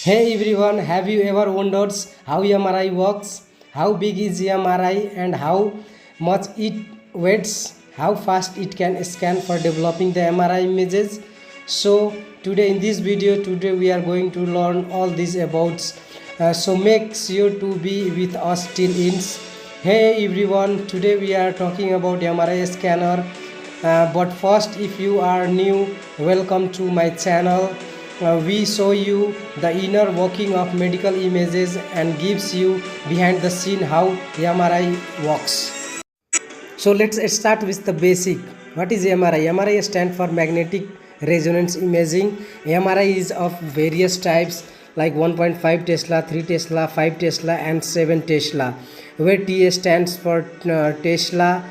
Hey everyone, have you ever wondered how MRI works? How big is MRI and how much it weighs? How fast it can scan for developing the MRI images? So today in this video, we are going to learn all this about. So make sure to be with us till ends. Hey everyone, today we are talking about MRI scanner. But first, if you are new, welcome to my channel. We show you the inner working of medical images and gives you behind the scene how MRI works. So let's start with the basic. What is MRI? MRI stands for magnetic resonance imaging. MRI is of various types like 1.5 Tesla, 3 Tesla, 5 Tesla and 7 Tesla, where T stands for Tesla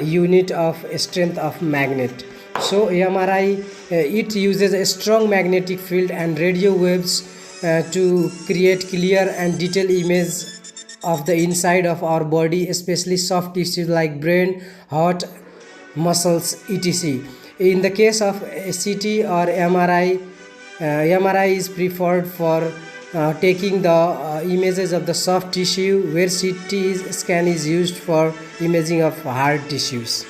unit of strength of magnet. So MRI it uses a strong magnetic field and radio waves to create clear and detailed image of the inside of our body, especially soft tissues like brain, heart, muscles, etc. In the case of CT or MRI, MRI is preferred for taking the images of the soft tissue, where CT scan is used for imaging of hard tissues.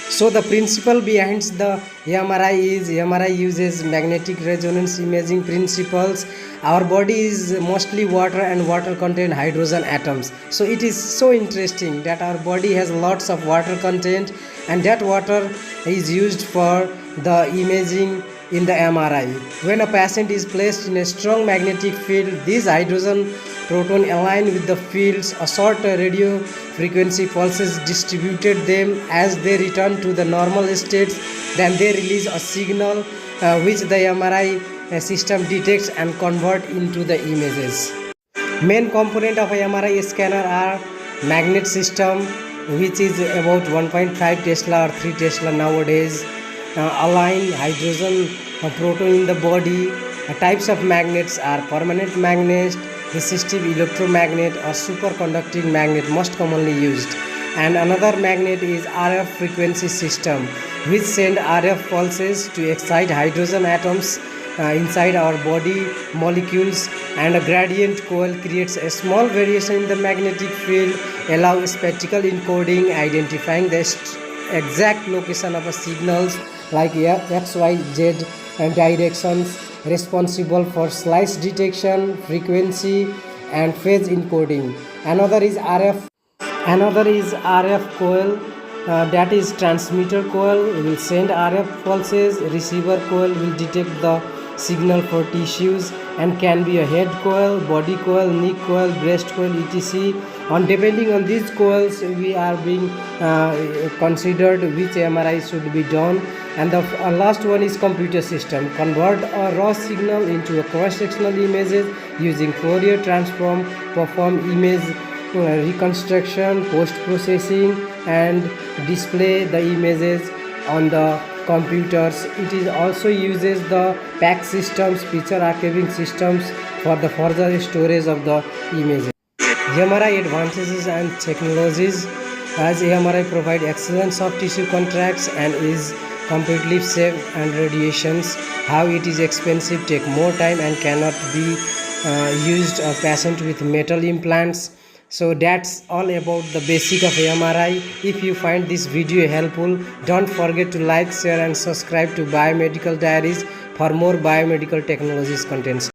So the principle behind the MRI is MRI uses magnetic resonance imaging principles. Our body is mostly water and water contain hydrogen atoms. So it is so interesting that our body has lots of water content, and that water is used for the imaging in the MRI. When a patient is placed in a strong magnetic field, these hydrogen proton align with the fields. A short radio frequency pulses distributed them as they return to the normal states. Then they release a signal which the MRI system detects and convert into the images. Main component of a MRI scanner are magnet system, which is about 1.5 Tesla or 3 Tesla nowadays. Align hydrogen proton in the body. Types of magnets are permanent magnet, resistive electromagnet or superconducting magnet, most commonly used. And another magnet is RF frequency system, which send RF pulses to excite hydrogen atoms inside our body molecules, and a gradient coil creates a small variation in the magnetic field, allow spectral encoding, identifying the exact location of a signals like X, Y, Z directions, responsible for slice detection, frequency and phase encoding. Another is RF coil, that is transmitter coil will send RF pulses, receiver coil will detect the signal for tissues and can be a head coil, body coil, neck coil, breast coil, etc. On depending on these coils, we are being considered which MRI should be done. And the last one is computer system, convert a raw signal into a cross-sectional images using Fourier transform, perform image reconstruction, post-processing and display the images on the computers. It is also uses the PAC systems, picture archiving systems, for the further storage of the images. MRI advantages and technologies. As MRI provide excellent soft tissue contracts and is completely safe and radiations. How it is expensive, take more time and cannot be used a patient with metal implants. So that's all about the basic of MRI. If you find this video helpful, don't forget to like, share and subscribe to Biomedical Diaries for more biomedical technologies contents.